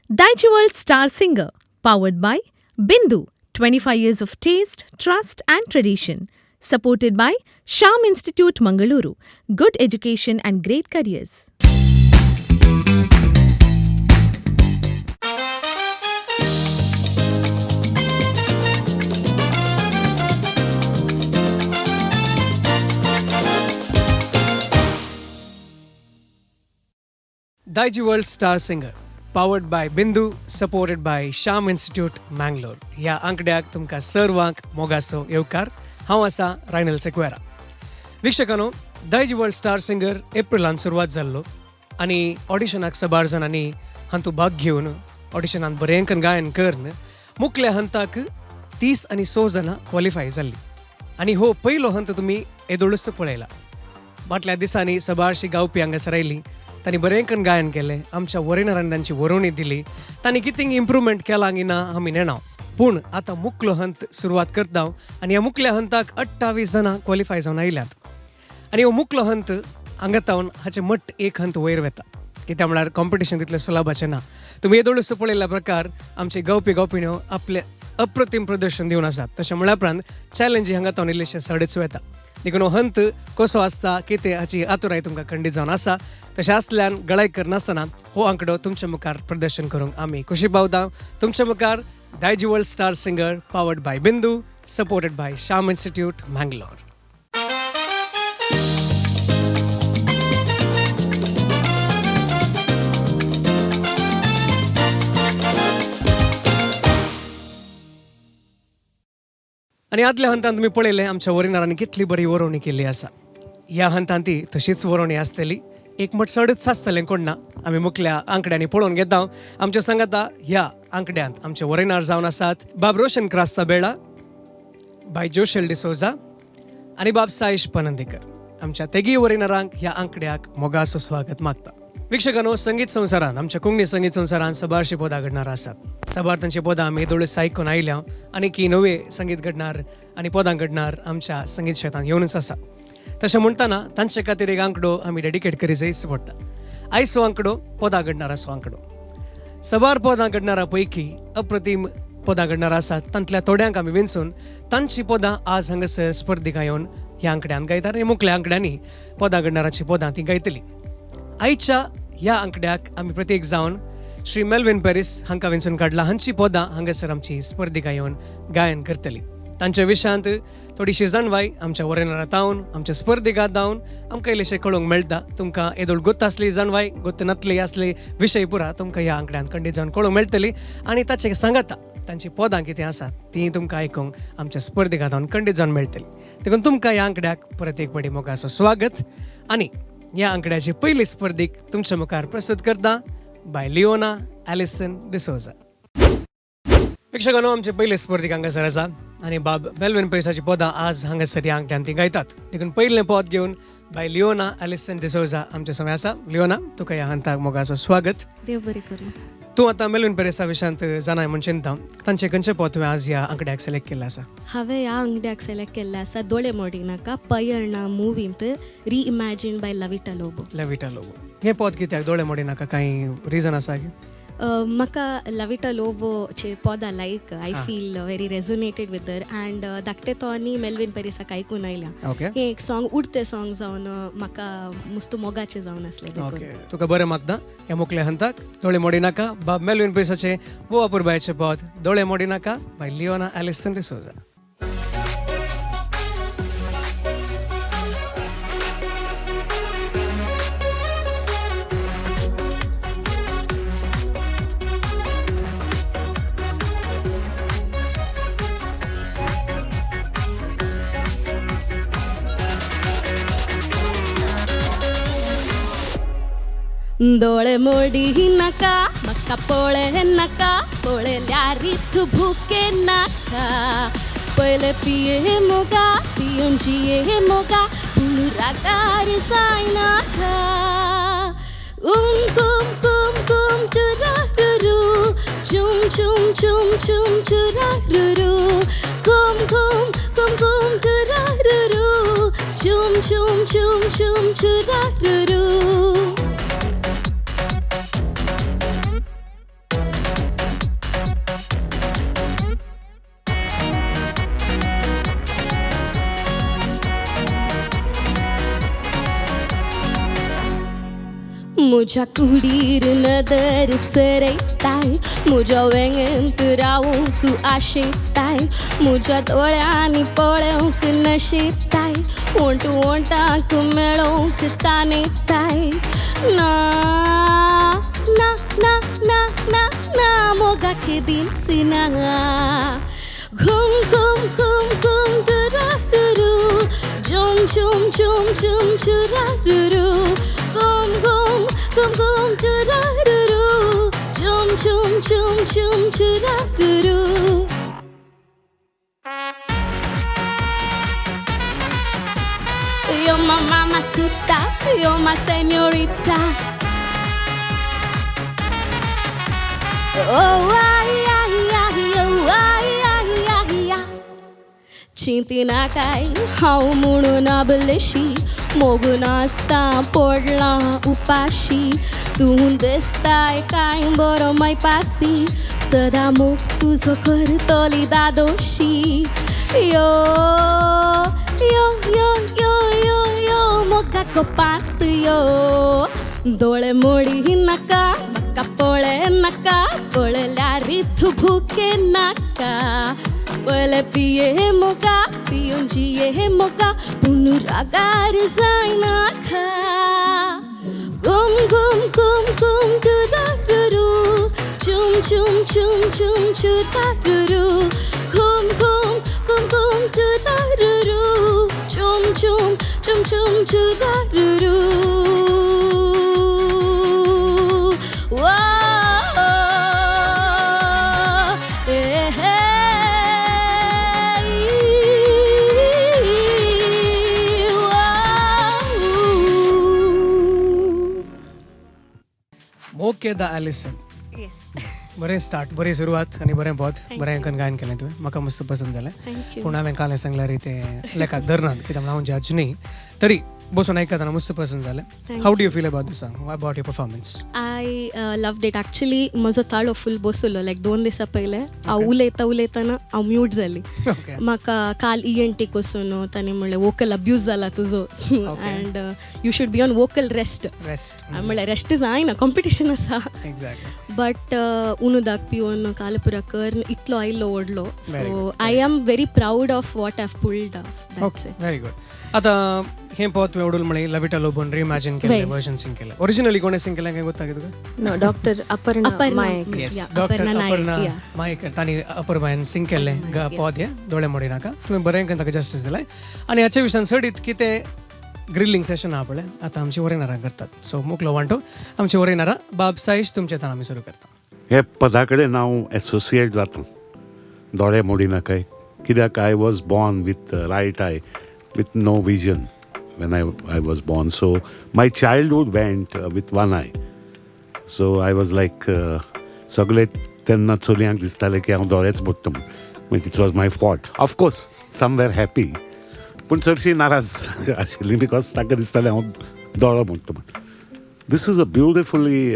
Daiichi World Star Singer, powered by Bindu, 25 years of taste, trust and tradition. Supported by Sham Institute Mangaluru, good education and great careers. Daiichi World Star Singer, powered by Bindu, supported by Sham Institute Mangalore. ह्या अंकड्याक तुमकां सर्वांक मोगासो येवकार. हांव आसा Rynal Sequeira. वीक्षकांनो, दायजी world star singer एप्रिलांत सुरवात जाल्लो आनी ऑडिशनाक सबार जाणांनी हातूंत भाग घेवन ऑडिशनांत बरेंकन गायन करून मुखल्या हंताक 30 आनी 100 जाणां क्वॉलिफाय जाल्लीं. आनी हो पयलो हंत तुमी येदोळूच पळयला. फाटल्या दिसांनी सबारशीं गावपी हांगासर आयलीं. तांणी बरेंकन गायन केलें. आमच्या वरेनरांनी तांची वरोवणी दिली. तांणी कितें इम्प्रूवमेंट केलां की ना आमी नेणाव. पूण आतां मुखलो हंत सुरवात करता आनी ह्या मुखल्या हंताक 28 जाणां क्वॉलिफाय जावन आयल्यात. आनी हो मुखलो हंत हांगातावन हाचे मट्ट एक हंत वयर वेता. कित्याक म्हळ्यार कॉम्पिटिशन तितलें सुलभाचें ना. तुमी येदोळूच पळयल्ल्या प्रकार आमचे गावपी गावपिण्यो आपले अप्रतीम प्रदर्शन दिवन आसात. तशें म्हळ्या उपरांत चॅलेंजी हांगातावन इल्लेशें सडच वेता. देखून हो हंत कसो आसता कितें हाची आतुराय तुमकां खंडीत जावन आसा. तशें आसल्यान गळायकर नासतना हो आंकडो तुमच्या मुखार प्रदर्शन करूंक आमी खुशी पावता. तुमच्या मुखार Daiji world star singer, powered by Bindu, supported by Shyam institute Mangalore. आनी आदल्या हंतान तुमी पळयलें आमच्या वरिनारांनी कितली बरी वरोवणी केल्ली आसा. ह्या हंतान ती तशीच वरोवणी आसतली. एकमठ चडच आसतलें कोण ना. आमी मुखल्या आंकड्यांनी पळोवन घेता. आमच्या सांगाता ह्या आंकड्यांत आमचे वरेनार जावन आसात बाब रोशन क्रास्ता बेळा, बाय जोशेल डिसोजा आनी बाब साईश पनंदेकर. आमच्या तेगी वरेनारांक ह्या आंकड्याक मोगासो स्वागत मागता. वीक्षकांनो, संगीत संवसारांत आमच्या कोंकणी संगीत संवसारांत सबारशीं पदां घडणार आसात. सबार तांची पदां आमी येदोळूच आयकून आयल्या आनी की नवे संगीत घडणार आनी पदां घडणार आमच्या संगीत क्षेत्रांत येवनूच आसा. तशें म्हणटना तांचे खातीर एक आंकडो आमी डेडिकेट करी जायच पडटा. आयचो आंकडो पदां घडणाराचो आंकडो. सबार पदां घडणारा पैकी अप्रतीम पदां घडणार आसात. तांतल्या थोड्यांक आमी विंचून तांची पदां आज हांगासर स्पर्धिका येवन ह्या आंकड्यांत गायतात आनी मुखल्या आंकड्यांनी पदां घडणाराची पदां ती गायतलीं. आयच्या ह्या आंकड्याक आमी प्रत्येक जावन श्री मेल्विन पॅरीस हांकां विंचून काडला. हांची पदां हांगासर आमची स्पर्धिका येवन गायन करतली. तांच्या विशयांत थोडीशी जाणवाय आमच्या वरेनारांत दावन आमच्या स्पर्धिकांत दावन आमकां इल्लेशें कळोवंक मेळटा. तुमकां येदोळ गोत्त आसली जाणवाय, गोत्त नातली आसली विशय पुरा तुमकां ह्या आंकड्यांत खंडीत जावन कळोवंक मेळटली. आनी ताचे सांगाता तांची पदां कितें आसात ती तुमकां आयकूंक आमच्या स्पर्धिकांत दावन खंडीत जावन मेळटली. देखून तुमकां ह्या आंकड्याक परत एक बडी मोगाचो स्वागत. आनी ह्या आंकड्याची पयली स्पर्धीक तुमच्या मुखार प्रस्तुत करता बाय लिओना एलिसन डिसोजा. वीक्षकांनो, आमचे पयले स्पर्धीक हांगासर आसा आनी बाब मेल्विन पॅरीसाची पदां आज हांगासर ह्या आंकड्यांत ती गायतात. देखून पयलें पद घेवन बाय लिओना एलिसन डिसोजा आमचे समय आसा. लिओना, तुका ह्या हंताक मोगाचो स्वागत. देव बरें करूं. तूं आतां मेल्विन पॅरीसा विशयांत जाणाय म्हण चिंता. तांचे खंयचे पद तुवें आज ह्या आंकड्याक सिलेक्ट केल्लें आसा? हांवें ह्या आंकड्याक सिलेक्ट केल्लें आसा दोळे मोडी नाका पयर्णा मुवींत रिइमॅजीन बाय लविटा लोबो. लविटा लोबो. हें पद कित्याक दोळे मोडी नाका? कांय रिजन आसा? म्हाका लविटा लोबोचे पदां लायक. I feel very resonated with दर अँड धाकटे तो आनी मेल्विन पॅरीसाक आयकून आयल्या. हें एक सॉंग उडतें सॉंग जावन म्हाका मस्त मोगाचें जावन आसलें. ओके, तुका बरें मागता ह्या मुखल्या हंताक. दोळे मोडी नाका बाब मेल्विन पॅरीसाचे वो अपुरबायेचें पद दोळे मोडी नाका बाय लिओना एलिसन डिसोजा. दोळे मोडी नाका म्हाका पळय नाका पळयल्यार तूं भुके नाका. पयले पिये मोगा पियोन जिये मोगा पूण रागार जायनाका. कुम कुम चुरारुरू चुम चुम चुम चुम चुरारुरू कुम चुरारुरू चुम चुम चुम चुम चुरारुरू. म्हज्या कुडीर नदर सरयताय, म्हज्या वेंगेंत रावूंक आशेताय, म्हज्या दोळ्यांनी पळोवंक नशेताय, वोंटांक मेळोवंक ताणेताय. ना ना ना ना ना ना मोगा के दिल सिना. घुम घुम घुम घुम दुरारुरू, झुम झुम झुम झुम चुरारुरू. घुम घुम घुम घुम दुरारुरू, झुम झुम झुम झुम चुरारुरू. You're my mamacita, you're my señorita. Oh, ay, ay, ay, oh, ay, ay, ay, ay. चिंती नाकाय हांव म्हणून आबलेशी, मोगून आसता पडलां उपाशी. तूं दिसताय काय बरो मैपासी, सदां मोग तुजो करतली दादोशी. यो यो यो यो यो यो मोगा कोपात यो. दोळे मोडी नाका, म्हाका पळे नाका, पळयल्यार रिथू भुके नाका. पळय पिये मोगा, पियून जिये मोगा, पूण रागार जायनाका. घुम घुम घुम घुम दुरारुरू, झुम झुम झुम झुम चुरारुरू. घुम घुम घुम घुम दुरारुरू, झुम झुम झुम झुम चुरारुरू. Okay the Alison. येस, बरें स्टार्ट, बरी सुरवात आनी बरें बोध, बरें अंकन गायन केलें तुवें, म्हाका मस्त पसंत जालें. थँक्यू. पूण हांवें काल सांगल्यार तें लेखात धरनात, कित्याक हांव जज न्ही, तरी बसून आयकताना मस्त पसंत जालें. How do you feel about the song, what about your performance? I loved it. Actually म्हजो ताळो फूल बसलो, लायक 2 दिसां पयलें हांव उलयताना हांव म्यूट जाली. ओके. म्हाका काल ENT वचून ताणें म्हणलें वोकल अब्यूज जाला तुजो, and you should be on vocal rest. हांवें म्हणलें रेस्ट जायना, कॉम्पिटिशन आसा. एक्झॅक्टली. बट उनुदाक पिवन कालपुरा कर इतलो आयलो व्हडलो. So I am very proud of what have pulled off. Okay, very good. आतां हें पद तुवें उडूल म्हळें लविटा लोबोन रिइमॅजिन केलें, वर्जन सिंग केलें. ओरिजिनली कोणें सिंग केलें काय गोत्ता तुका? No, Dr. Aparna Mayak. Yes, Yeah, doctor Aparna Naik, Aparna yeah. Mayekar तांणी अपर्णायन सिंग केल्लें पद हें दोळे मोडी नाका. तुवें बरें करून ताका जस्टीस दिलाय. आनी हाच्या विशयान सडीत कितें ग्रिल्लिंग सेशन आहा पळय, आतां आमची वरेनारां करतात. सो मुकलो वांटो आमची वरेनारां बाब साईश तुमचे तान आमी सुरू करता. हे पदा कडेन हांव एसोसिएट जाता दोळे मोडी नाकाय, कित्याक I was born with right eye, with no vision when I was born. So my childhood went with one eye. So I was like सगळे तेन्ना चलयांक दिसतालें की हांव दोळेच मोडटा म्हूण. मागीर it was my fault. Of course some were happy, पूण चडशी नाराज आशिल्ली, बिकॉज ताका दिसतालें हांव दोळो मोडटा म्हूण. दीस इज अ ब्युटिफुली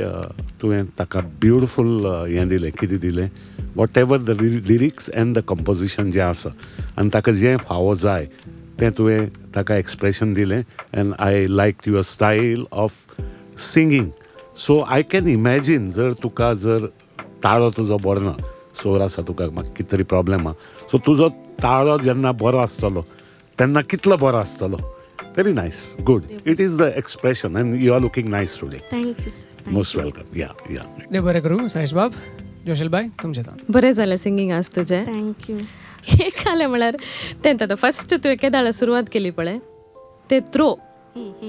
तुवें ताका ब्युटिफूल हें दिलें, कितें दिलें, what ever the lyrics end the composition जें आसा, आनी ताका जें फावो जाय तें तुवें ताका एक्सप्रेशन दिलें. End I like your style of singing. So I can imagine जर तुका जर ताळो तुजो बरो ना, सोर आसा तुका, म्हाका कितें तरी प्रॉब्लेम आहा, सो तुजो ताळो जेन्ना बरो आसतलो तेन्ना कितलो बरो आसतलो. Very nice, good. It is the expression, and you are looking nice today. Thank you sir. Most welcome. Yeah. देव बरें करूं साईश बाब. जोशेल बाय तुमचे तान. बरें जालें सिंगींग आज तुजें. थँक्यू. एक जालें म्हळ्यार तें आतां फस्ट तुवें केदाळा सुरवात केली पळय, ते थ्रो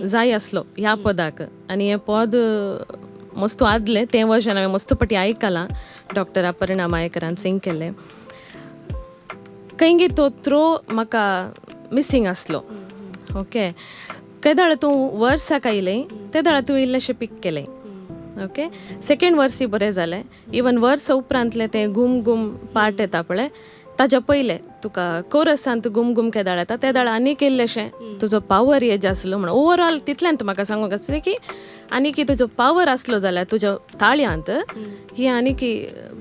जाय आसलो ह्या पदाक. आनी हें पद मस्त आदलें, तें वर्जन हांवें मस्त पटी आयकलां, डॉक्टर अपर्णा मायेकरान सिंग केलें. कैंगी तो थ्रो म्हाका मिसींग आसलो. ओके, केदाळ तूं वर्साक आयलें, ते दाळा तूं इल्लेशें पीक केलें. ओके, सेकेंड वर्सी बरें जालें. इवन वर्स उपरांतलें तें गुम गुम पार्ट येता पळय, ताच्या पयलें तुका कोरसांत गुम गुम केदाळ येता, ते दाळा आनीक इल्लेशें तुजो पावर हेज आसलो. म्हणून ओवरऑल तितल्यांत म्हाका सांगूंक आसलें की आनीक तुजो पावर आसलो जाल्यार तुज्या ताळयांत ही आनीक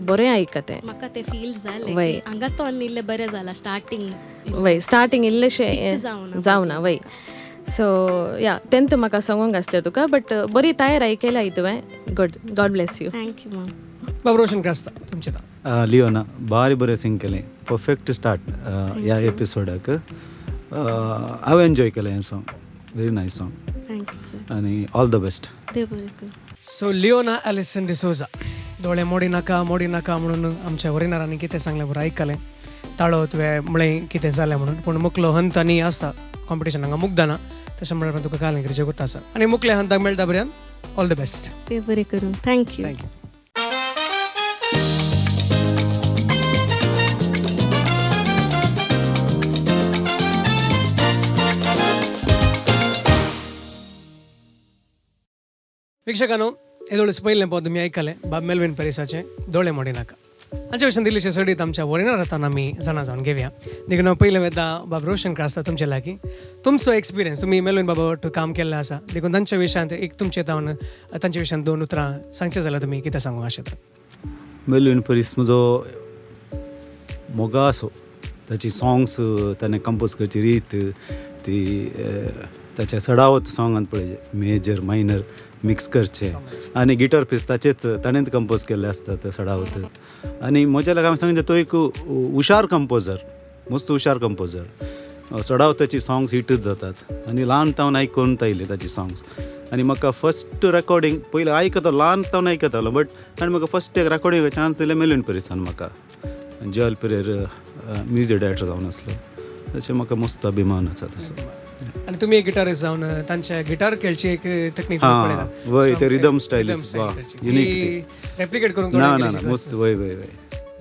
बरें आयका तें. म्हाका तें फील जालें वय. की हांगा तो इल्लें बरें जालां स्टार्टींग. वय स्टार्टींग इल्लेशें जावना. जावना. वय सो या तेंत म्हाका सांगूंक आसलें तुका बट बरी तयारी केल्या तुवें good God bless you thank you ma'am बाब रोशन काय आसता तुमचें नांव लिओना भारी बरें सिंग केलें परफेक्ट स्टार्ट ह्या एपिसोडाक हांवें एन्जॉय केलें हें song very nice song thank you sir आनी ऑल द बेस्ट देव बरें करूं. सो लिओना एलिसन डिसोजा दोळे मोडी नाका म्हणून आमच्या वरिनारांनी कितें सांगलें बरं आयकलें ताळो तुवें म्हळें कितें जालें म्हणून पूण मुकलो हंत आनी आसा कॉम्पिटिशन हांगा मुग्दाना तशें म्हणल्यार तुका कालिंगरीचें गुत आसा आनी मुकल्या हंताक मेळटा बऱ्यान ऑल द बेस्ट देव बरें करूं. थँक्यू. थँक्यू. वीक्षकांनो हे दोळस पयलें पद तुमी आयकलें बाब मेल्विन पेरिसाचें दोळे मोडी नाका हांचे भशेन दिल्लीचे सडीत आमच्या वरिनार रातान आमी जाणा जावन घेवया देखून हांव पयलें वेदा बाब रोशन काय आसता तुमचे लागीं तुमचो एक्सपिरियन्स तुमी मेल्विन बाबा वांगडा काम केल्लें आसा देखून तांच्या विशयांत एक तुमचे तावन तांच्या विशयांत 2 उतरां सांगचे जाल्यार तुमी कितें सांगूंक आशेतात. मेल्विन परीस म्हजो मोगा असो ताची सॉंग्स ताणें कंपोज करची रीत ती ताच्या सडावत सॉंगांत पळय मेजर मायनर मिक्स करचे आनी गिटार पीस ताचेच ताणेंच कंपोज केल्ले आसतात सडावत आनी म्हज्या लागीं हांवें सांगचें तो एक हुशार कंपोजर मस्त हुशार कंपोजर सडावताची सॉंग्स हिटूच जातात आनी ल्हान तावन आयकून आयले ताची सॉंग्स आनी म्हाका फस्ट रेकॉर्डींग पयलीं आयकतालो ल्हान तावन आयकतालो बट ताणें म्हाका फस्ट एक रेकॉर्डींग चान्स दिलें मेल्विन पेरिसान म्हाका जॉयल पेरेर म्युजीक डायरेक्टर जावन आसलो तशें म्हाका मस्त अभिमान आसा तसो. आनी तुमी एक गिटारिस्ट जावन तांचे गिटार खेळची एक तकनीक वय ते रिदम स्टायलिस्ट युनिक रेप्लिकेट करूंक ना ना मस्त वय वय वय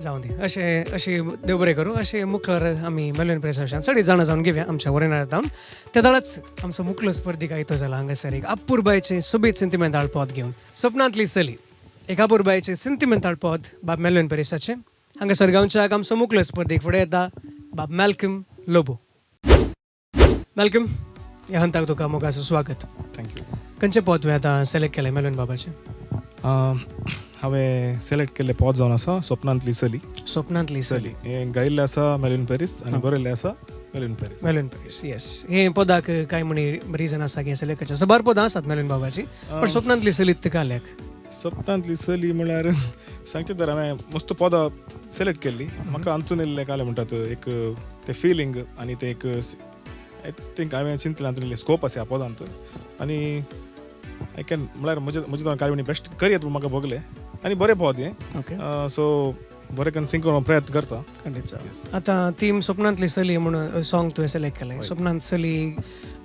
जाऊन दी अशें देव बरें करूं अशें मुखार आमी मेल्विन पेरिसाच्यान चड जाणा जावन घेवया आमच्या वरिनार जावन त्या दाळाच आमचो मुखलो स्पर्धीक आयतो जाला हांगासर एक अपुरबायचें सोबीत सेंटिमेंटाळ पद घेवन स्वप्नांतली चली एक अपुरबायचें सेंटिमेंटाळ पद बाब मेल्विन पेरिसाचें हांगासर गांवच्याक आमचो मुखलो स्पर्धीक फुडें येता बाब मॅल्कम लोबो. मॅल्कम ह्या हंताक तुका मोगाचो स्वागत. थँक्यू. खंयचें पद तुवें आतां सिलेक्ट केलें मेल्विन बाबाचें? हांवें सिलेक्ट केल्लें पद जावन आसा स्वप्नांतली चली. स्वप्नांतली चली हें गायिल्लें आसा मेल्विन पेरीस आनी बरयल्लें आसा मेल्विन पेरीस. येस हे पदाक कांय म्हणी रिजन आसा की सिलेक्ट करचें बार पदां आसात मेल्विन बाबाची पण स्वप्नांतली चलीत का आल्याक? स्वप्नांतली चली म्हळ्यार सांगचें तर हांवें मस्त पदां सिलेक्ट केल्ली म्हाका अंतून येल्लें काले म्हणटात एक तें फिलींग आनी तें एक आय थिंक हांवें चिंतलें अंतून स्कोप आसा ह्या पदांत आनी आय कॅन म्हळ्यार म्हजे कांय म्हणी बेस्ट करियत म्हाका भोगलें आनी बरें पद हें ओके सो बरें करून सिंग करून प्रयत्न करता. खंडीत आतां थीम स्वप्नांतली चली म्हणून सॉंग तुवें सिलेक्ट केलें स्वप्नांत चली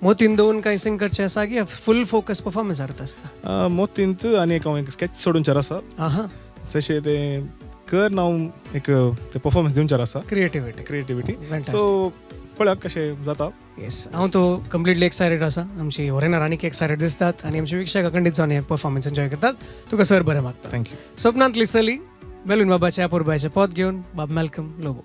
मोतीन दवरून कांय सिंग करचें आसा की फूल फोकस परफॉर्मन्सार आसता? मोतींत आनी एक हांव एक स्केच सोडूनचार आसा तशें तें कर नांव एक ते परफॉर्मन्स दिवनचार आसा क्रिएटिविटी सो पळयात कशें जाता. येस हांव तो कम्प्लिटली एक्सायटेड आसा आमची वरिनार आनीक एक्सायटेड दिसतात आनी आमचे विक्षक खंडीत जावन हे परफॉर्मन्स एन्जॉय करतात. तुका सर बरें मागता. थँक्यू. स्वप्नांतली चली मेल्विन बाबाचे अपुरबायचे पद घेवन बाब मॅल्कम लोबो.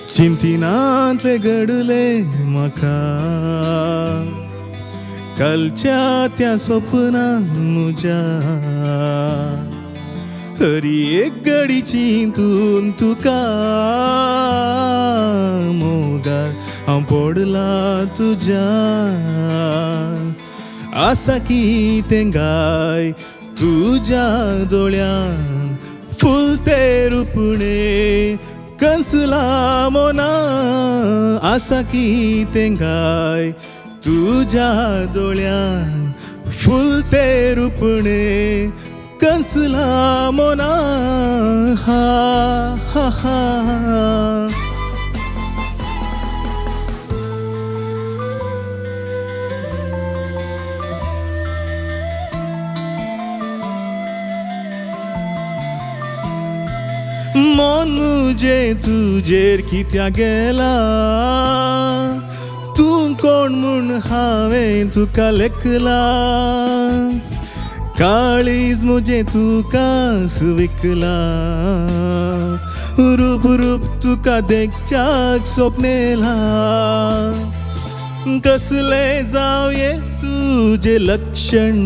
चिंतिनांतले घडले म्हाका कालच्या त्या स्वप्नान म्हज्या हरी एक घडी चिंतून तुका मोगार हांव पडला तुज्या आसा की तें गाय तुज्या दोळ्यान फुलते रुपणे कसला मोना आसा की तें गाय तुज्या दोळ्यान फुलते रुपणे कसला मोना हा हा हा. मन मुजे तुजेर कित्या गेला तूं कोण म्हूण हांवें तुका लेखला काळीज मुजे तुकाच विकला रूप रूप तुका देखच्याक स्वप्नेला कसले जावये तुजे लक्षण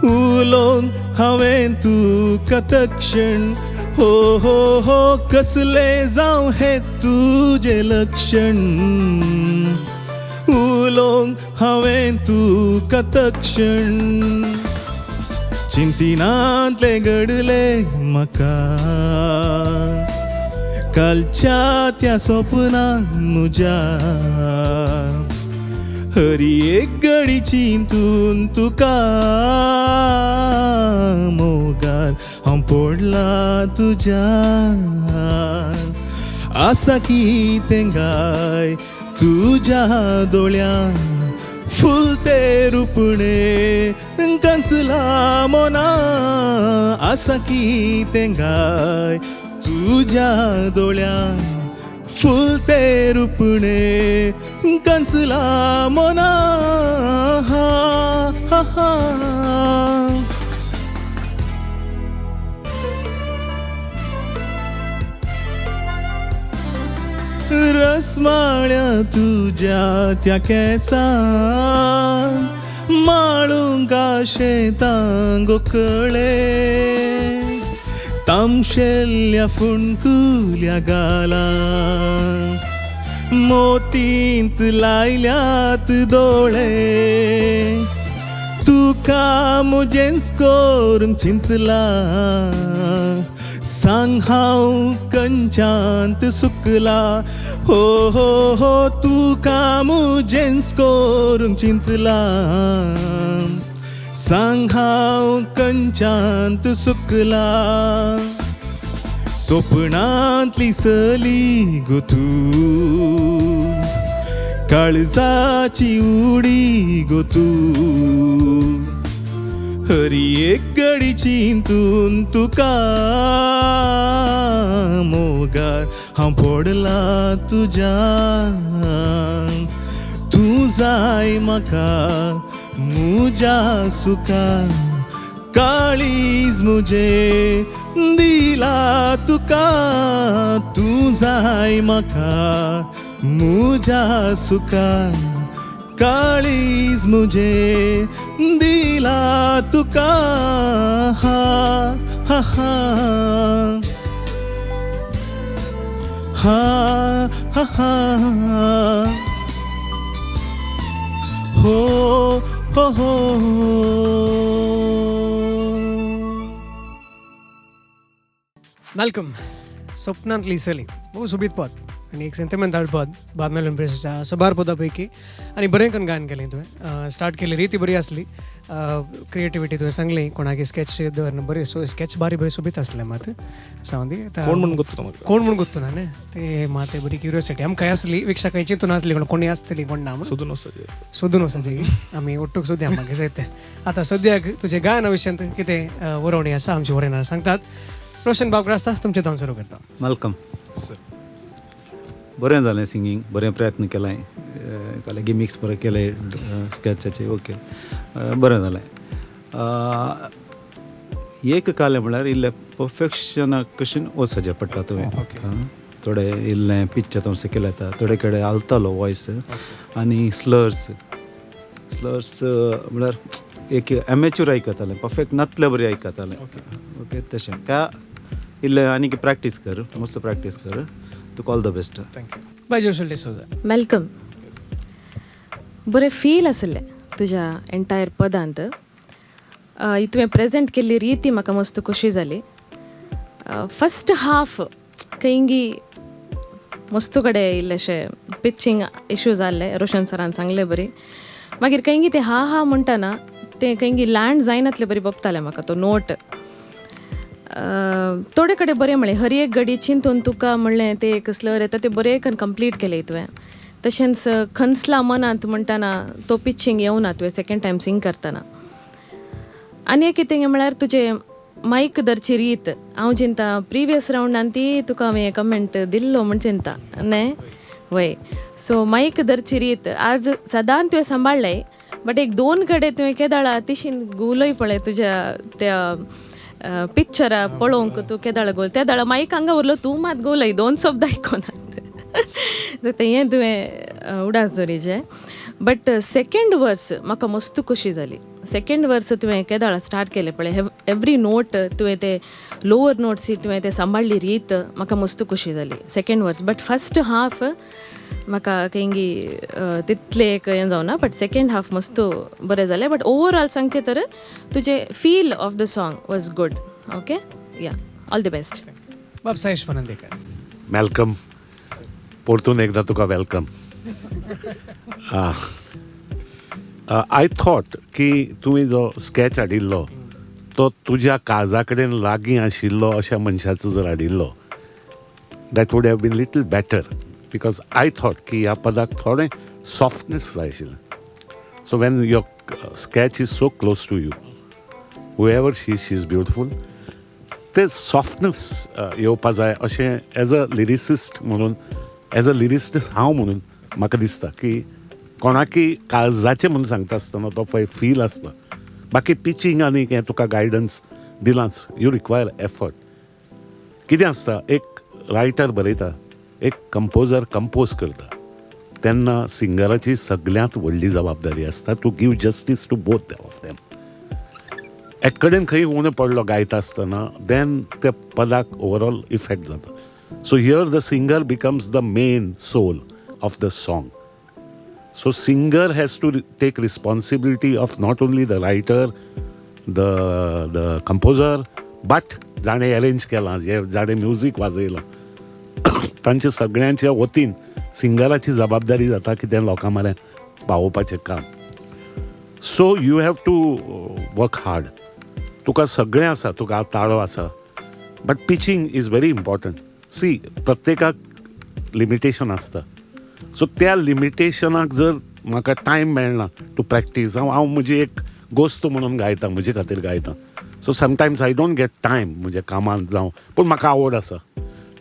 उलोंग हांवें तुका तक्षण हो हो हो कसले जावं हे तुजे लक्षण उलोंग हांवें तुका तक्षण चिंतिनांतले घडले म्हाका कालच्या त्या स्वप्नांत म्हज्या हरी एक घडी चिंतून तुका मोगान हांव पडला तुज्या आसा कितें गाय तुज्या दोळ्यां फुलते रुपणे कंसला मोना आसा कितें गाय तुज्या दोळ्यां फुलते रुपणे कंसला मोना हा हा हा रसमाळ्या तुज्या त्या केसां माळूंक शेतांगो कळे तामशेल्ल्या फुणकुल्या गालां मोतींत लायल्यात दोळे तुका म्हजेंच करूंक चिंतला सांग हांव खंयच्यांत सुकला हो हो हो तुका म्हजेंच करूंक चिंतला सांग हांव खंयच्यांत सुकला स्वप्नांतली सली गो तूं काळजाची उडी गो तूं हरी एक घडी चिंतून तुका मोगार हांव पडला तुज्या तूं जाय म्हाका म्हज्या सुका काळीज म्हजे दिला तुका तूं जाय म्हाका म्हज्या सुका काळीज म्हजे दिला तुका हा हा हा हा हा हा हो हो हो मॅल्कम स्वप्नांतली सली बहु सोबीत पद आनी एक सेंटिमेंटल पद बाद मेलन प्रेसाच्या सबार पदां आनी बरें करून गायन केलें तुवें स्टार्ट केली रीती बरी आसली क्रिएटिविटी तुवें सांगली कोणाक स्केच दवरन बरें सो स्केच बारी बरी सोबीत आसलें मात सावंदी कोण म्हूण गुर्तुना म्हाका कोण म्हूण गुर्तुना न्ही ते मात बरी क्युरियोसिटी आमकां आसली विक्षा खंय चिंतून आसली कोणी आसतली कोण ना सोदून वचपाचें सोदून वचोची आमी ओट्टूक सोदया मागीर जायते आतां सद्याक तुजे गायना विशयांत कितें वरोवणी आसा आमची वरेनार सांगतात रोशन बाबकर आसता तुमचें हांव सुरू करता वेलकम सर बरें जालें सिंगींग बरें प्रयत्न केलाय काले गिमिक्स बरें केले स्केचाचे ओके बरें जालें एक कालें म्हळ्यार इल्लें परफेक्शना कशें वचचें पडटा तुवें थोडे इल्लें पिच्च तोणसें केलें येता थोडे कडेन आलतालो वॉयस आनी स्लर्स म्हळ्यार एक एमेच्यूर आयकतालें परफेक्ट नातले बरें आयकतालें ओके तशें त्या इल्लें आनीक प्रॅक्टीस कर मस्त प्रॅक्टीस कर तुका all the best thank you bye Joshul D'Souza welcome बरें फील आसलें तुज्या एंटायर पदांत तुवें प्रेजेंट केल्ली रीती म्हाका मस्त खोशी जाली फस्ट हाफ खंयी मस्त कडेन इल्लेशें पिच्चींग इश्यूज जाल्ले रोशन सरान सांगलें बरी मागीर खंयी ते हा हा म्हणटाना तें खंयी लँड जायनातलें बरी बगतालें म्हाका तो नोट थोडे कडेन बरें म्हणलें हर एक घडी चिंतून तुका म्हणलें तें एक स्लर येता तें बरें करून कंप्लीट केलें तुवें तशेंच खंसला मनांत म्हणटाना तो पिच्चींग येवना तुवें सेकेंड टायम सिंग करतना आनी एक कितें म्हळ्यार तुजें मायक धरची रीत हांव चिंता प्रिवियस रावंडान ती तुका हांवें कमेंट दिल्लो म्हण चिंता न्हय वय सो मायक धरची रीत आज सदां तुवें सांबाळ्ळें बट एक दोन कडेन तुवें केदाळा तिशीन गुलोय पळय तुज्या त्या पिक्चरा पळोवंक तूं केदाळ गोल त्या दाळा माईक हांगा उरलो तूं मात गोलय दोन शब्द आयकोनात सो तें तुवें उडास दवरिचें. बट सेकेंड वर्स म्हाका मस्त खुशी जाली. सेकेंड वर्स तुवें केदाळ स्टार्ट केलें पळय, एवरी नोट तुवें ते लोवर नोट्स तुवें ते सांबाळली रीत म्हाका मस्त खुशी जाली सेकेंड वर्स. बट फस्ट हाफ म्हाका केंगी तितलें एक हें जावना, बट सेकेंड हाफ मस्त बरें जालें. बट ओवरऑल सांगचें तर तुजें feel of the song was good. Okay, या, ऑल द बेस्ट. बाब सायश पनंदेकर. मॅल्कम, परतून एकदा तुका वेलकम. आय थॉट की तुवें जो स्केच हाडिल्लो तो तुज्या काळजा कडेन लागीं आशिल्लो अशा मनशाचो जर हाडिल्लो, that would have been little better, because I thought की ह्या पदाक थोडें सॉफ्टनेस जाय आशिल्लें. So when your sketch is so close to you, however she is beautiful, ते सॉफ्टनेस येवपा जाय अशें एज अ लिरिसिस्ट म्हणून, एज अ लिरिस्ट हांव म्हणून म्हाका दिसता की कोणाकी काळजाचें म्हणून सांगता आसतना तो पळय फील आसता. बाकी पिचींग आनी हें तुका गायडन्स दिलांच, यू रिक्वायर एफर्ट. कितें आसता, एक रायटर बरयता, एक कंपोजर कंपोज करता, तेन्ना सिंगराची सगळ्यांत व्हडली जबाबदारी आसता to give justice to both of them. एक कडेन खंय उणो पडलो गायता आसतना, देन त्या पदाक ओवरऑल इफेक्ट जाता. So here the singer becomes the main soul of the song. So singer has to take responsibility of not only the writer, the composer, but जाणे अरेंज केलां, जाणे म्युजीक वाजयलां, तांचे सगळ्यांच्या वतीन सिंगराची जबाबदारी जाता की तें लोकां म्हऱ्यान पावोवपाचें काम. So you have to work hard. तुका सगळें आसा, तुका ताळो आसा, but pitching is very important. See, प्रत्येकाक लिमिटेशन आसता. सो त्या लिमिटेशनाक जर म्हाका टायम मेळना टू प्रॅक्टीस, हांव म्हजी एक गोस्त म्हणून गायता, म्हजे खातीर गायता. So sometimes I don't get time म्हज्या कामांत जावं, पूण म्हाका आवड आसा,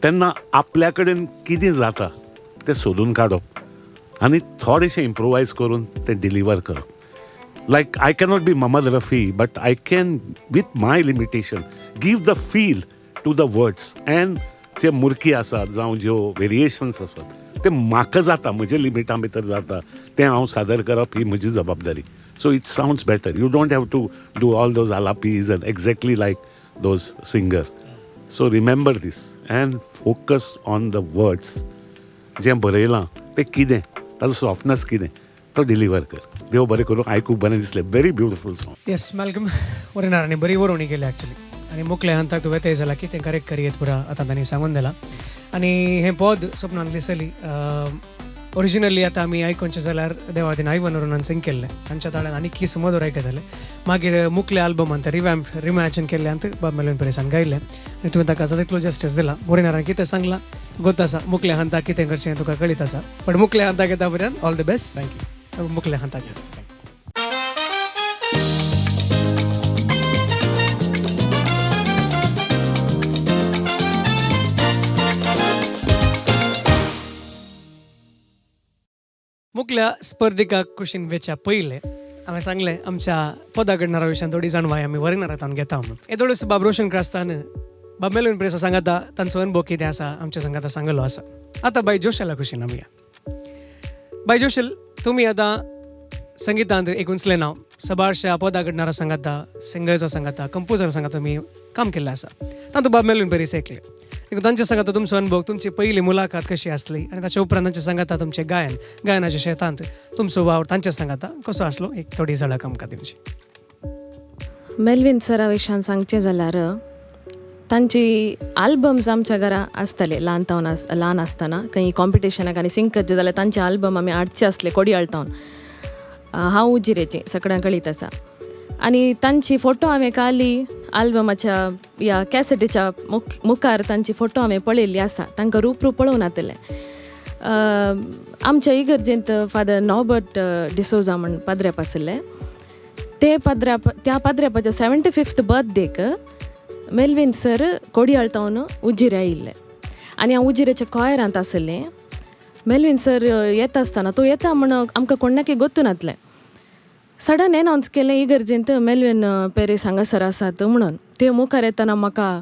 तेन्ना आपल्या कडेन कितें जाता तें सोदून काडप आनी थोडेशें इम्प्रोवायज करून तें डिलिव्हर करप. Like I cannot be Mohammad Rafi, but I can with my limitation give the feel to the words. And जे मुर्की आसात जावं ज्यो वेरिएशन्स आसात ते म्हाका जाता, म्हज्या लिमिटां भितर जाता, तें हांव सादर करप ही म्हजी जबाबदारी. So it sounds better. You don't have to do all those आलापीज and exactly like those singer. So remember this and focus on the words. जें बरयलां तें कितें, ताजो सॉफ्टनेस कितें, तो डिलिव्हर कर. देव बरें करूं. आयकूंक बरें दिसलें. Very beautiful song. Yes Malcolm, वरिनारांनी बरी वरोवणी केली ॲक्च्युली. आनी मुखल्या हंताक तुवें तें जाला की तें करेक्ट करियेत पुरा आतां तांणी सांगून दिलां. आनी हें पद स्वप्नान दिसली ओरिजिनली आतां आमी आयकोनचें जाल्यार देवादीन आयवनरुनान सिंग केल्लें, तांच्या ताळ्यान आनी की सुमधूर आयकताले. मागीर मुखल्या आल्बमांत रिमॅचन केल्लें आनी बाब मेलवीन पेरेसान गायलें. आनी तुवें ताका तितलो जस्टीस दिला. वरिनारान कितें सांगलां गोत आसा, मुखल्या हंताक कितें करचें तुका कळीत आसा. पण मुखल्या हंताक येता पर्यंत ऑल द बेस्ट. थँक्यू. मुखल्या हंताक येस. मुखल्या स्पर्धिकाक कुशीन वेच्या पयले हांवें सांगलें आमच्या पदा घडणारा विशयान थोडी जाणवाय आमी वरिनारांतान घेता म्हणून. येदोळूच बाब रोशन क्रास्तान बाब मेलवीन पेरेसा सांगाता तांचो अनुभव कितें आसा आमच्या संगाता सांगलो आसा. आतां बाय जोशेला कुशीन आमी या. बाय जोशेल, तुमी आतां संगीतांत एक उंचलें नांव, सबारशा पदा घडणारा सांगाता, सिंगर्सा सांगाता, कंपोजर सांगाता तुमी काम केल्लें आसा. तातूंत बाब मेलवीन पेरेस ऐकले. देखून तांचे सांगाता तुमचो अनुभव, तुमची पयली मुलाखत कशी आसली आनी ताच्या उपरांत तांचे सांगाता तुमचें गायनाच्या शेतांत तुमचो वावर तांचे सांगाता कसो आसलो. एक थोडी झळक आमकां दिवची. मेलवीन सरा विशयान सांगचें जाल्यार तांची आल्बम्स आमच्या घरा आसताले ल्हान आसतना. खंय कॉम्पिटिशनाक आनी सिंग करचें जाल्यार तांचे आल्बम आमी हाडचे आसले कोडयाळटावन. हांव उजिरेचें सगळ्यांक कळीत आसा. आनी तांची फोटो हांवें काली आल्बमाच्या ह्या कॅसेटीच्या मुखार तांची फोटो हांवें पळयल्ली आसा. तांकां रूप पळोवन आतलें. आमच्या इगर्जेंत फादर नॉबर्ट डिसोजा म्हण पाद्र्याप आसले. त्या पाद्र्यापाच्या 75th बर्थडेक मेलवीन सर कोडयाळटावन उजिरे आयिल्ले. आनी हांव उजिरेच्या कॉयरांत आसलें. मेलवीन सर येता आसतना तो येता म्हण आमकां कोणाकी गोतून नातलें. सडन एनावन्स केलें इगर्जेंत मेलवीन पेरेस हांगासर आसात म्हणून. ते मुखार येतना म्हाका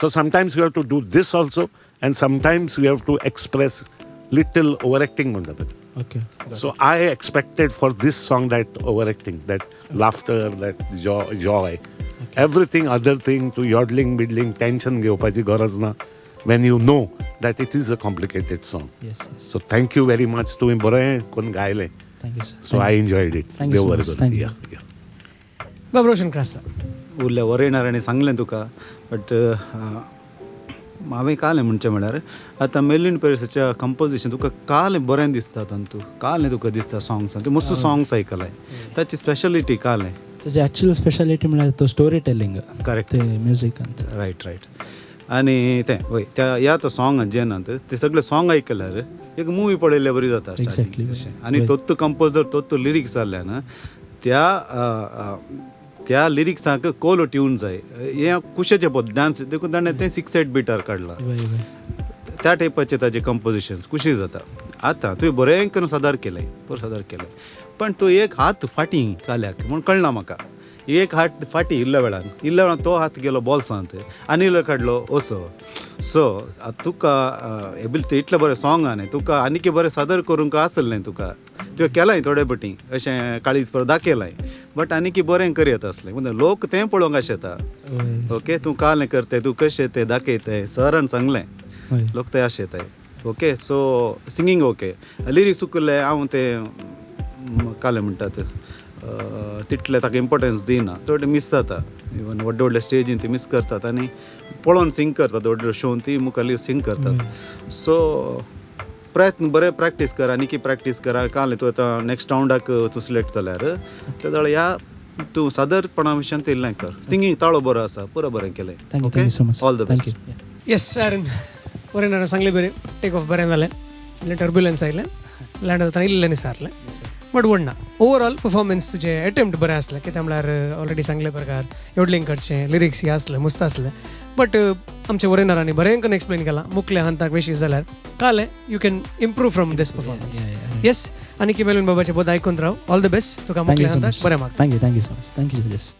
So sometimes you have to do this also, and sometimes you have to express little overacting. Okay. So I expected for this song that overacting, that laughter, that joy. Everything other thing to yodeling, middling, tension घेवपाची गरज ना. When you know that it is a complicated song. Yes. So thank you very much. तुम्ही बरें कोण गायलें. Thank you, sir. So I enjoyed it. Thank you so Dev much. बरें Thank करूं. you. Yeah. बाब रोशन क्रास्ता उरल्या वर येणाऱ्यांनी सांगलें तुका बट हांवें कालें म्हणचें म्हळ्यार आतां मेलिन पेरिसाच्या कंपोजिशन तुका कालें बरें दिसता तातूंत कालें तुका दिसता सॉंग्सान तूं मस्त सॉंग्स आयकलाय ताची स्पेशलिटी कालें त्याची ॲक्च्युअल स्पेशालिटी म्हळ्यार तो स्टोरी टेलिंग करेक्ट ते म्युझिकांत. रायट आनी तें वय त्या ह्या तो सॉंग जेन्नात ते सगळे सॉंग आयकल्यार एक मुवी पळयल्या बरी जाता Exactly. तशें आनी तोच कंपोजर तोच लिरिक्स जाल्ल्यान त्या लिरिक्साक कोलो ट्यून जाय हें कुशेचें पद डान्स देखून ताणें तें 6/8 बिटार काडलां त्या टायपाचे ताजे कंपोजिशन्स कुशी जाता. आतां तुवें बरें करून सादर केलें पण तो एक हात फाटी काल्याक म्हूण कळना म्हाका. एक हात फाटी इल्ल्या वेळान तो हात गेलो बॉल्सांत आनी इल्लो काडलो असो. सो तुका एबिलिटी इतलें बरें सॉंग आहा न्ही तुका आनीक बरें सादर करूंक आसलें तुका तुवें केलाय थोडे पटी अशें काळीज पर दाखयलाय बट आनीक बरें करीत आसलें म्हणजे लोक तें पळोवंक अशें येता. ओके तूं कालें करताय तूं कशें तें दाखयताय सरान सांगलें लोक ते अशें येताय. Okay so singing okay lyrics चुकले हांव तें कालें म्हणटात तितलें ताका इम्पोर्टन्स दिना थोडें मिस जाता इवन व्हडल्या व्हडल्या स्टेजीन ती मिस करतात आनी पळोवन सिंग करतात व्हडल्यो शोन ती मुखाली सिंग करतात. सो प्रयत्न बरें प्रॅक्टीस कर आनी प्रॅक्टीस करा कालें तूं आतां नेक्स्ट रावंडाक तूं सिलेक्ट जाल्यार ते जाल्यार ह्या तूं सादरपणा विशयान तेल्लें कर. सिंगींग ताळो बरो आसा पुरो बरें केलें. Thank you so much. All the best. Yes Aaron बरें सांगलें बरें टेक ऑफ बरें जालें इल्लें टर्ब्युलन्स आयलें लँड जाताना इल्लें निसारलें बट व्हडना ओवरऑल परफॉर्मन्स तुजें अटेम्प्ट बरें आसलें कित्याक म्हळ्यार ऑलरेडी सांगले प्रकार योडलींग करचें लिरिक्स हें आसलें मस्त आसलें बट आमचे वरेनरांनी बरें करून एक्सप्लेन केलां मुखल्या हांताक वेशीस जाल्यार कालें you can improve from this performance. Yes आनी की मेलून बाबाचें पद आयकून राव ऑल द बेस्ट तुका मुखल्या हांताक बरें mark. Thank you so much. Thank you जजेस.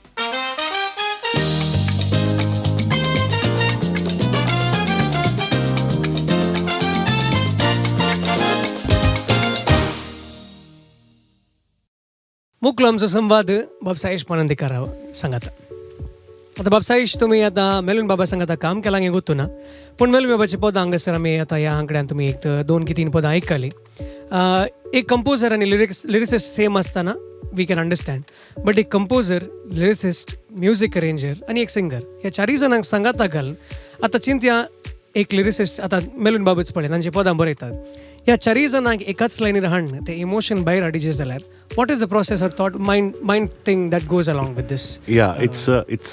मुखलो आमचो संवाद बाब साईश पानंदेकार सांगात. आता बाब साईश तुम्ही आता मेलून बाबा सांगात काम केलां हें गोतू ना पूण मेलून बाबाचे पदां हांगासर आमी आतां ह्या आंकड्यान तुमी एक 2 की 3 पदां आयकली. एक कंपोजर आनी लिरिसिस्ट सेम आसतना वी कॅन अंडरस्टँड बट एक कंपोजर लिरिसिस्ट म्युझिक अरेंजर आनी एक सिंगर ह्या चारय जाणांक सांगाता घालून आतां चिंत्या एक लिरिसिस्ट आतां मेलून बाबूच पळय तांची पदां बरयतात ह्या चारय जाणांक एकाच लायनीर हाडून ते इमोशन भायर हाडिचे जाल्यार what is the process or thought mind thing that goes along with this. Yeah it's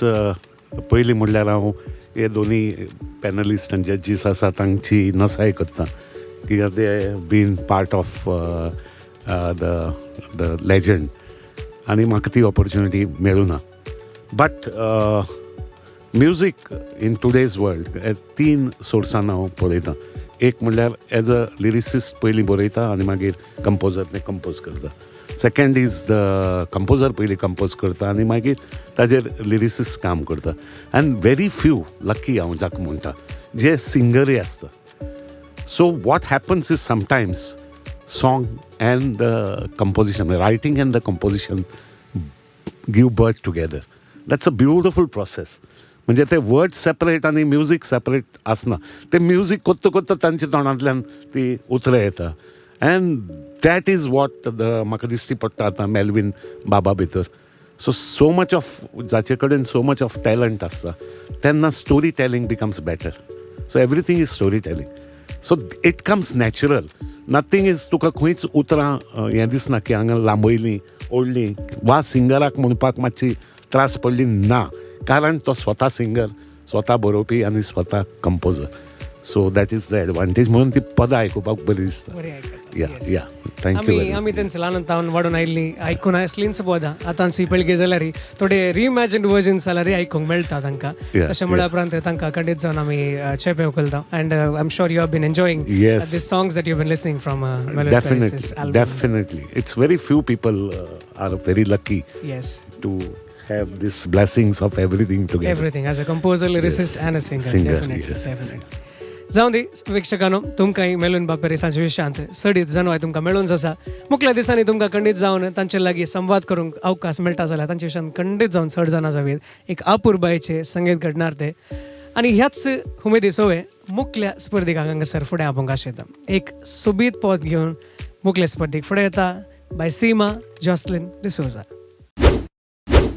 पयलीं म्हणल्यार हांव हे दोनी पॅनलिस्ट आनी जजीस आसा तांची नसाय करता कित्याक they been part of the legend आनी म्हाका ती ऑपॉर्च्युनिटी मेळूना. But music in today's world 3 सोर्सान हांव पळयतां. एक म्हणल्यार एज अ लिरिसिस्ट पयलीं बरयता आनी मागीर कंपोजर तें कंपोज करता. सेकंड इज द कंपोजर पयलीं कंपोज करता आनी मागीर ताजेर लिरिसिस्ट काम करता. एंड व्हेरी फ्यू लकी हांव जाका म्हणटा जे सिंगरूय आसता. So what happens is sometimes song and the composition, writing and the composition give birth together. That's a beautiful process. म्हणजे ते वर्ड्स सेपरेट आनी म्युजीक सेपरेट आसना. ते म्युजीक कोत्ता कोत्ता तांच्या तोंडांतल्यान ती उतरां येता एंड दॅट इज वॉट म्हाका दिश्टी पडटा आतां मेल्विन बाबा भितर. सो मच ऑफ जाचे कडेन सो मच ऑफ टॅलंट आसता तेन्ना story telling becomes better. So everything is story telling. So it comes natural. Nothing is तुका खंयच उतरां हें दिसना की हांगा लांबयलीं ओडलीं वा सिंगराक म्हणपाक मातशी त्रास पडली ना कारण तो स्वता सिंगर स्वता बरोवपी आनी स्वता composer. So that is the advantage म्हणून ती पदां आयकुपाक बरी दिसता. या थँक्यू. आमी तेंचे ल्हानपणांत वाडून आयिल्लीं आयकून आसलींच पदां आतांची पिळगे जाल्यार थोडे रिइमॅजिन्ड वर्जन्स जाल्यार आयकूंक मेळटा तांकां. तशें म्हळ्यार उपरांत तांकां कडेच जावन आमी चेपे उखलता and I am sure you have been enjoying this songs that you been listening from Definitely. It's very few people are very lucky to have this blessings of everything together. Everything as a composer lyricist Yes. And a singer Singer, definitely yes, definitely जाऊन दी वीक्षकांनो तुमकांय मेलून बापेरी सांजे विशांत सडीत जाणवाय तुमकां मेळून आसा मुखल्या दिसांनी तुमकां खंडीत जावन तांचे लागीं संवाद करूंक अवकाश मेळटा जाल्यार तांचे विशयान खंडीत जावन चड जाणां जावीत एक अपुरबायेचे संगीत घडणार ते आनी ह्याच उमेदी सोवे मुखल्या स्पर्धीकांक हांगासर फुडें आपोवंक आशेता एक सोबीत पद घेवन मुखल्या स्पर्धीक फुडें येता बाय सीमा जॉसलिन डिसोजा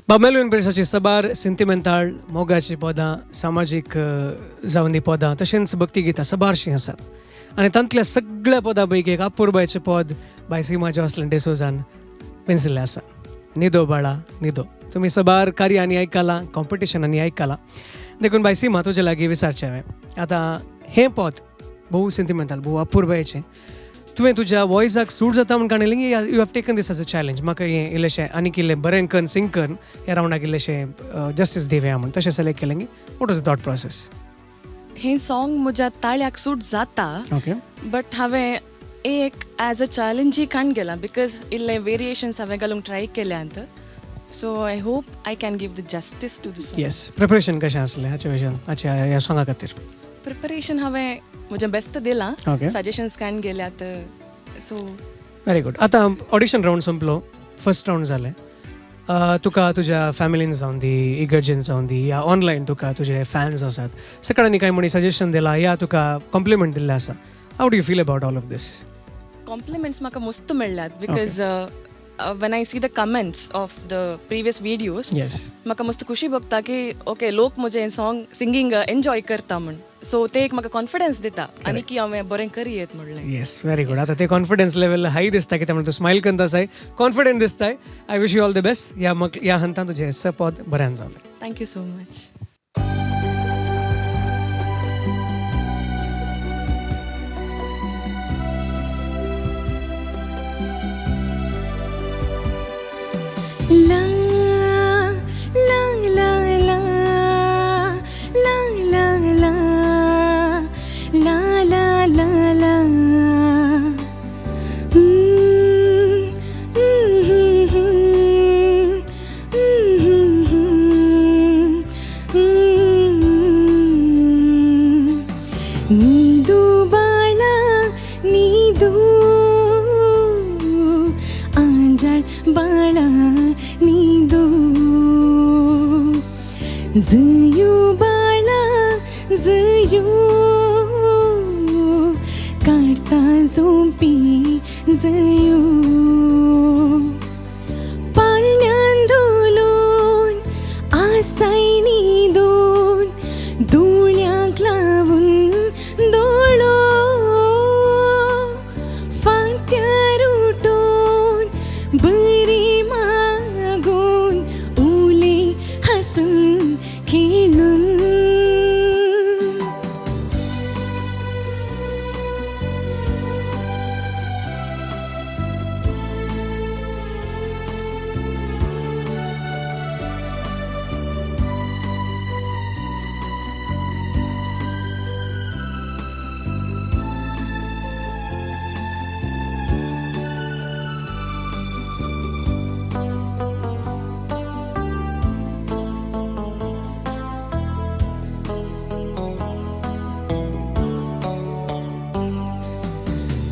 बामेलून पेरसाची सबार सेंटिमेंटाळ मोगाची पदां सामाजीक जावन दी पदां तशेंच भक्ती गितां सबारशीं आसात आनी तांतल्या सगळ्या पदां पैकी एक अपुरबायचें पद बाय सीमा जॉसलिन डिसोजान पेन्सिल्लें आसा निदो बाळा निदो तुमी सबार कार्यांनी आयकलां कॉम्पिटिशनांनी आयकलां देखून बाय सीमा तुजे लागीं विचारचें हांवें आतां हें पद भोव सेंटिमेंटल भोव अपुरबायेचें तुवें तुज्या वॉयसाक सूट जाता म्हण काणयलें की you have taken this as a challenge म्हाका हें इल्लेशें आनी इल्लें बरें करून सिंग करून ह्या रावंडाक इल्लेशें जस्टीस दिवया म्हण तशें सिलेक्ट केलें की what was the thought process हें सॉंग म्हज्या ताळ्याक सूट जाता ओके बट हांवें एक ॲज अ चॅलेंजी काण गेलां बिकॉज इल्ले वेरिएशन्स हांवें घालूंक ट्राय केल्यात so I hope I can give the justice to this yes preparation कशें आसलें हाच्या विशयान हाच्या ह्या सॉंगा खातीर प्रिपरेशन हांवें म्हजें बेस्ट दिलां Okay. सजेशन्स काण गेल्यात सो व्हेरी गुड आतां ऑडिशन रावंड संपलो फर्स्ट रावंड जालें तुका तुज्या फॅमिलीन जावन दी इगर्जेन जावन दी या ऑनलायन तुका तुजे फॅन्स आसात सकाळीं कांय म्हणी सजेशन दिलां या तुका कॉम्प्लिमेंट दिल्लें आसा how do you feel about all of this compliments म्हाका मस्त मेळ्ळ्यात because when I see the comments of the previous videos yes म्हाका मस्त खुशी भोगता की ओके लोक म्हजें सॉंग सिंगींग एन्जॉय करता म्हण सो ते एक म्हाका कॉन्फिडन्स दिता आनी की हांवें बरें करीत म्हणलें येस व्हेरी गुड आतां ते कॉन्फिडन्स लेवल हाय दिसता की त्यामुळे तूं स्मायल करता आसाय कॉन्फिडंट दिसताय I wish you all the best ह्या हंतान तुजें हें पद बऱ्यान जावलें thank you so much La la la la la la la la la la la ನೀದು ಬಾಳ ನೀದು ಆಂಜಾಳ್ ಬಾಳ ನೀದು ಜಯು ಬಾಳ ಜಯು काढता झोंपी जयू पाळण्यान धुलून आसाय न्हिदून दोळ्याक लावून दोळो फांत्यार उठून बरी मागून उले हसून खेळून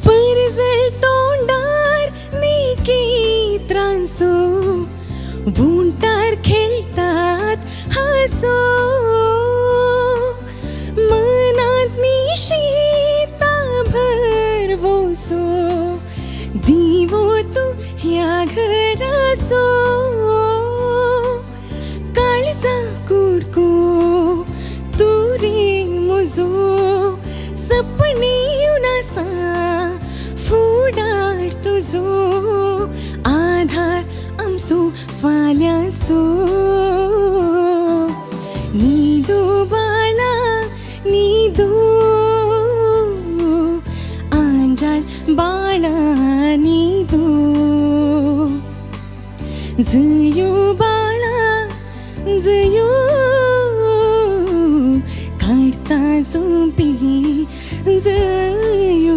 परजळ तोंडार नेके त्रांसो बुंटार खेळतात हासो मनात निशिता भरवोसो दिवो तू ह्या घरासो काळजा कुडको तू रे मुजो सपने युनासा फुडार तुजो आधार आमचो फाल्यांचो न्हिदो बाळा न्हिदो आंजाळ बाळा न्हिदो जयो बाळा जयो काढता झोंपी जयो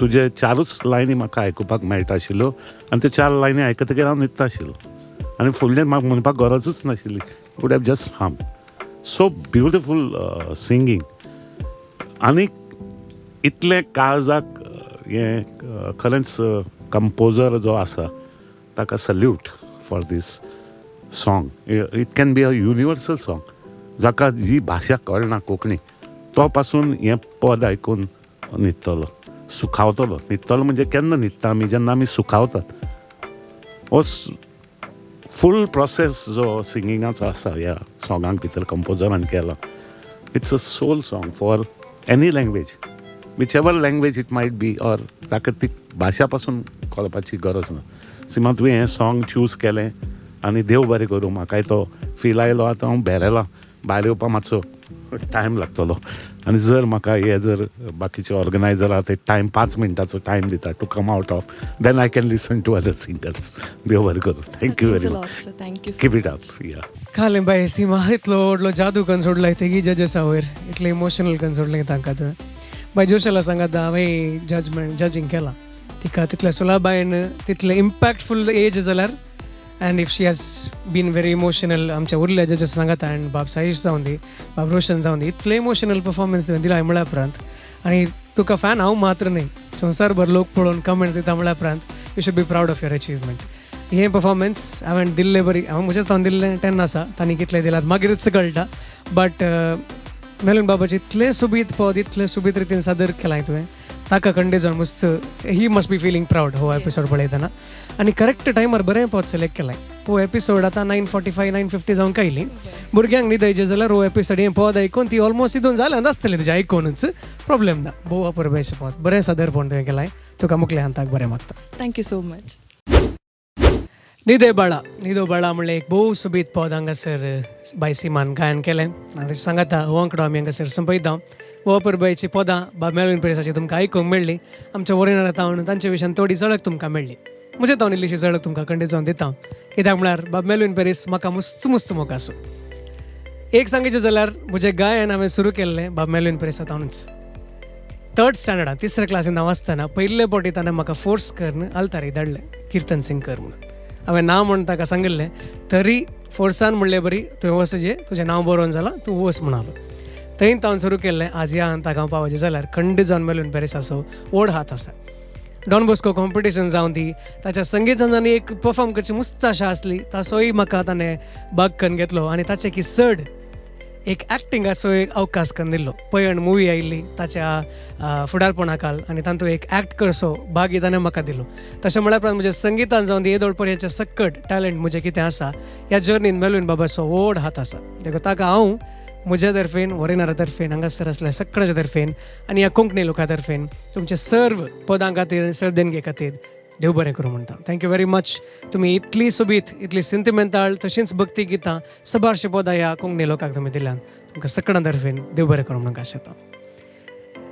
तुजे 4च लायनी म्हाका आयकुपाक मेळटा आशिल्ल्यो आनी त्यो 4 लायनी आयकतकीर हांव न्हिदता आशिल्लो आनी फुडलें म्हाका म्हणपाक गरजूच नाशिल्ली. Would have just hum. So beautiful singing. आनी इतलें काळजाक हें खरेंच कंपोजर जो आसा ताका salute for this song. It can be a universal song. जाका जी भाशा कळना कोंकणी तो पासून हें पद आयकून न्हिदतलो, सुखावतलो. न्हिदतलो म्हणजे केन्ना न्हिदता आमी, जेन्ना आमी सुखावतात. हो फूल प्रोसेस जो सिंगिंगाचो आसा ह्या सॉंगांक भितर कंपोजरान केला. It's a soul song for any language, which ever language it might be, or ताका ती भाशा पासून कळपाची गरज ना. सिमा तुवें हें सॉंग चूज केलें आनी देव बरें करूं. म्हाकाय तो फील आयलो. आतां हांव भेरेला, भायर येवपाक मातसो टायम लागतलो. आनी जर म्हाका हे जर बाकीचे ऑर्गनायझर आहा ते टायम 5 मिनटाचो टायम दिता to come out of, then I can listen to other singers. देव बरें करूं. Thank you very much. Thank you. Keep it up. या कालें बाय सीमा इतलो व्हडलो जादू करून सोडलाय तेगी जजेसा वयर. इतलें इमोशनल करून सोडलें तांकां तुवें. बाय जोशेला सांगात हांवें जजींग केलां तिका तितल्या सुलाबायन तितलें इम्पॅक्टफूल एज जाल्यार. And if she has been very emotional आमच्या उरल्या जजेस सांगात. अँड बाब साईश जावन दी, बाब रोशन जावन दी, इतलें इमोशनल परफॉर्मन्स तुवें दिला म्हळ्या उपरांत. आनी तुका फॅन हांव मात्र न्ही, संवसारभर लोक पळोवन कमेंट्स दिता म्हळ्या उपरांत you should be proud of your achievement. हें परफॉर्मन्स हांवें दिल्लें बरी, हांव म्हजेच हांव दिल्लें 10 आसा, तांणी कितलें दिलात मागीरच कळटा. बट मेलून बाबाचें इतलें सुबीत पद इतलें सुबीत रितीन सादर केलां तुवें, ताका खंडे जावन मस्त he must be feeling proud हो एपिसोड पळयतना. आनी करेक्ट टायमार बरें पद सिलेक्ट केलां. हो एपिसोड आतां 9:45 9:50 जावन कायली. भुरग्यांक न्हिदयचें जाल्यार हो एपिसोड हें पद आयकून ती ऑलमोस्ट तितून जालें आसतलें तुजें आयकूनच. प्रॉब्लेम ना. भोव अपुरबायेचें पद बरें सादरपण तुवें केलां. तुका मुखल्या हाताक बरें मागता. Thank you so much. न्हिदे बाळा म्हणलें एक भोव सुबीत पद हांगासर बाय सीमान गायन केलें. आनी सांगाता हो अंकडो आमी हांगासर संपयता. हो अपुरबायेचीं पदां बाब मेलवीन पेरेसाची तुमकां आयकूंक मेळ्ळी. आमच्या वरिनार येता तांचे विशयान थोडी झळक तुमकां मेळ्ळी. म्हजें हांव इल्लीशी झळक तुमकां खंडीत जावन दिता. कित्याक म्हळ्यार बाब मेलवीन पेरीस म्हाका मस्त मोग आसूं. एक सांगचें जाल्यार म्हजें गायन हांवें सुरू केल्लें बाब मेलवीन पेरेसातावनूच. 3rd स्टँडर्डांत 3ऱ्या क्लासीन हांव आसतना पयले फावटी ताणें म्हाका फोर्स करून आल्तारी धाडलें किर्तन सिंग कर म्हणून. हांवें नांव म्हण ताका सांगिल्लें, तरी फोर्सान म्हणलें बरी तुवें वचचें, तुजें नांव बरोवन जालां, तूं वच म्हणालो. थंय हांव सुरू केल्लें. आज ह्या हांताक हांव पावचें जाल्यार खंड जावन मेलवीन पेरेसाचो व्हड हात आसा. डॉन बॉस्को कॉम्पिटिशन जावन दी, ताच्या संगीत संजांनी एक परफॉर्म करची मुस्त आशा आसली. ताचोय म्हाका ताणें भाग करून घेतलो आनी ताचे की चड एक एक्टिंगाचो एक अवकाश करून दिल्लो. पयण मुवी आयिल्ली ताच्या फुडारपणाखाल आनी तातूंत एक एक्ट करचो भाग ताणें म्हाका दिलो. तशें म्हळ्यार म्हज्या संगितान जावन दी येदोळ पर्यंतचे सक्कट टॅलंट म्हजें कितें आसा ह्या जर्नीन मेलवीन बाबाचो व्हड हात आसा. देखून ताका हांव म्हज्या तर्फेन, वरिनारा तर्फेन, हांगासर आसल्या सगळ्याच्या तर्फेन आनी ह्या कोंकणी लोकां तर्फेन तुमचे सर्व पदां खातीर आनी सर्देणगे खातीर देव बरें करूं म्हणटा. Thank you very much. तुमी इतली सुबीत, इतली सेंटिमेंटल, तशींच भक्ती गितां, सबारशीं पदां ह्या कोंकणी लोकांक तुमी दिल्यान तुमकां सगळ्यां तर्फेन देव बरें करूं म्हणून आशा येता.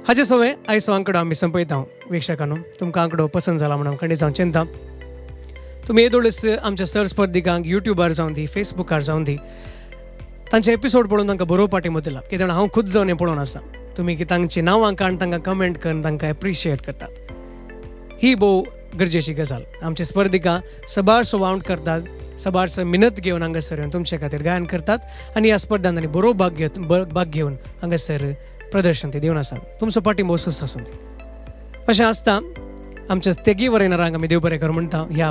हाचे सवय आयचो आंकडो आमी संपयता. विक्षकांनो, तुमकां आंकडो पसंद जाला म्हणून खंडीत जावन चिंता. तुमी येदोळच आमच्या सर स्पर्धिकांक युट्यूबार जावन दी, फेसबुकार जावन दी, तांचे एपिसोड पळोवन तांकां बरोवप पाठिंबो दिला. कित्याक हांव खुद जावन हें पळोवन आसा. तुमी तांची नांवां काडून तांकां कमेंट करून तांकां एप्रिशिएट करतात. ही भोव गरजेची गजाल. आमचे स्पर्धिका सबारसो वावंट करतात, सबारसो मिनत घेवन हांगासर तुमचे खातीर गायन करतात आनी ह्या स्पर्धांत तांणी बरो भाग घेवन हांगासर प्रदर्शन ते दिवन आसात. तुमचो पाठिंबो सुस्त आसूं दी. अशें आसता आमच्या तेगी वरिनारांक आमी देव बरें कर म्हणटा. ह्या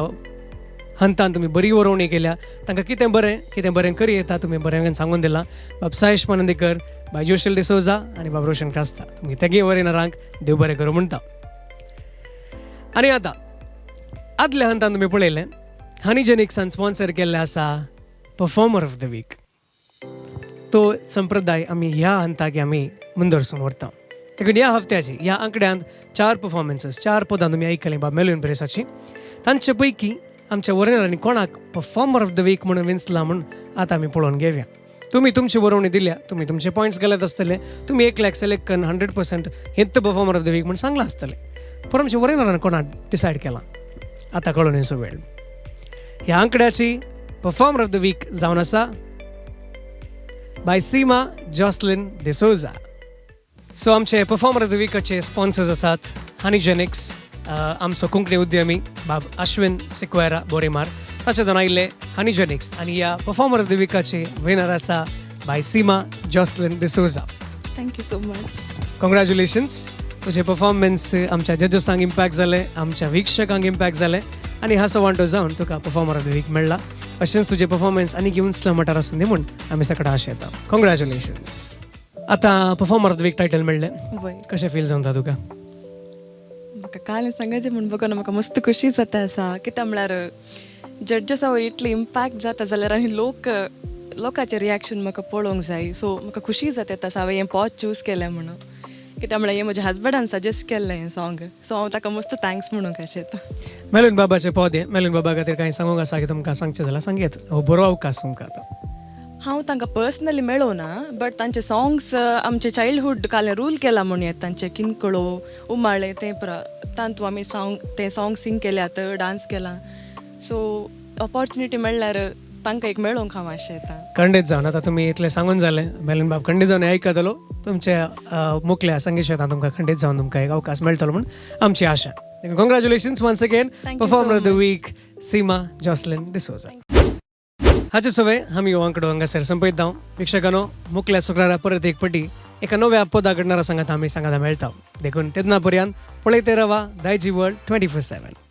हंतान तुमी बरी वरोवणी केल्या. तांकां कितें बरें करी येता तुमी बरें सांगून दिलां. बाब सायश मानंदेकर, बाय जोशेल डिसोजा आनी बाब रोशन क्रास्ता, तुमी तेगे वरिनारांक देव बरें करूं म्हणटा. आनी आतां आदल्या हंतान तुमी पळयलें हनीजेनिक्सान स्पॉन्सर केल्लें आसा परफॉर्मर ऑफ द वीक. तो संप्रदाय आमी ह्या हंताक आमी मुंदरसून व्हरता. देखून ह्या हफ्त्याची ह्या आंकड्यांत 4 परफॉर्मन्सीस, 4 पदां तुमी आयकलीं बाब मेलवीन पेरेसाची. तांचे पैकी आमच्या वरिनारांनी कोणाक परफॉर्मर ऑफ द वीक म्हणून विंचला म्हणून आतां आमी पळोवन घेवया. तुमी तुमची वरोवणी दिल्या, तुमी तुमचे पॉयंट्स घालत आसतले, तुमी 1 लाख सिलेक्ट करून 100% हेच परफॉर्मर ऑफ द वीक म्हणून सांगलां आसतलें. पूण आमच्या वरिनारान कोणाक डिसायड केलां आतां कळून येसो वेळ. ह्या आंकड्याची परफॉर्मर ऑफ द वीक जावन आसा by Seema Jocelyn D'Souza. So आमचे परफॉर्मर ऑफ द वीकाचे स्पॉन्सर्स आसात हानिजेनिक्स आमचो कोंकणी उद्यमी बाब अश्विन सिक्वेरा बोरेमार ताचे दोन आयिल्ले हानिजेनिक्स आनी ह्या परफॉर्मर ऑफ द विकाचे विनर आसा by Seema Jocelyn D'Souza. Thank you so much. Congratulations. तुझे परफॉर्मन्स आमच्या जजसांक इम्पॅक्ट जाले, आमच्या विक्षकांक इम्पॅक्ट जाले आनी हासो वांटो जावन तुका परफॉर्मर ऑफ द वीक मेळ्ळा. अशेंच तुजे परफॉर्मन्स आनी घेवन स्लमटार आसूं दी म्हूण आमी सकाळ आशा येता. कॉंग्रॅच्युलेशन्स. आतां performer of the week title मेळ्ळें, वय कशें फील जावन तुका? म्हाका काल सांगायचें म्हूण बघून म्हाका मस्त खुशी जाता आसा. कित्याक म्हळ्यार जड्जसा वयर इतली इम्पॅक्ट जाता जाल्यार आनी लोकांचें रिॲक्शन म्हाका पळोवंक जाय. सो म्हाका खुशी जाता आसा हांवें हें पॉज चूज केलें म्हणून. कित्याक म्हळ्यार हें म्हज्या हजबंडान सजेस्ट केल्लें हें सॉंग. सो हांव ताका मस्त थँक्स म्हणूंक अशें. मेलून बाबाचें पद हें. मेलून बाबा खातीर कांय सांगूंक आसा की तुमकां सांगचें जाल्यार सांगेत. हो बरो अवकाश तुमकां आतां. हांव तांकां पर्सनली मेळो ना, बट तांचे सॉंग्स आमचे चायल्डहूड कालें रूल केला म्हणून येता. तांचे किनकळो उमाळे तें तांतू आमी ते सॉंग सिंग केल्यात, डान्स केला. सो ऑपॉर्च्युनिटी मेळ्ळ्यार तांकां एक मेळोवंक हांव आशें येता. खंडीत जावन आतां तुमी इतलें सांगून जालें. मेलून बाब खंडीत जावन आयकतलो. तुमच्या मुखल्या संगीत शेतान तुमकां खंडीत जावन तुमकां एक अवकाश मेळटलो म्हूण आमची आशा. Congratulations once again performer of the week Seema Jocelyn D'Souza. हाचे सवय आमी हो आंकडो हांगासर संपयता. विक्षकानो, मुखल्या शुक्रारा परत एक पटी एका नव्या पदा घडणारा सांगात आमी सांगाता मेळटा. देखून तेदना पर्यंत पळयते रावा दायजी वर्ल्ड 24/7.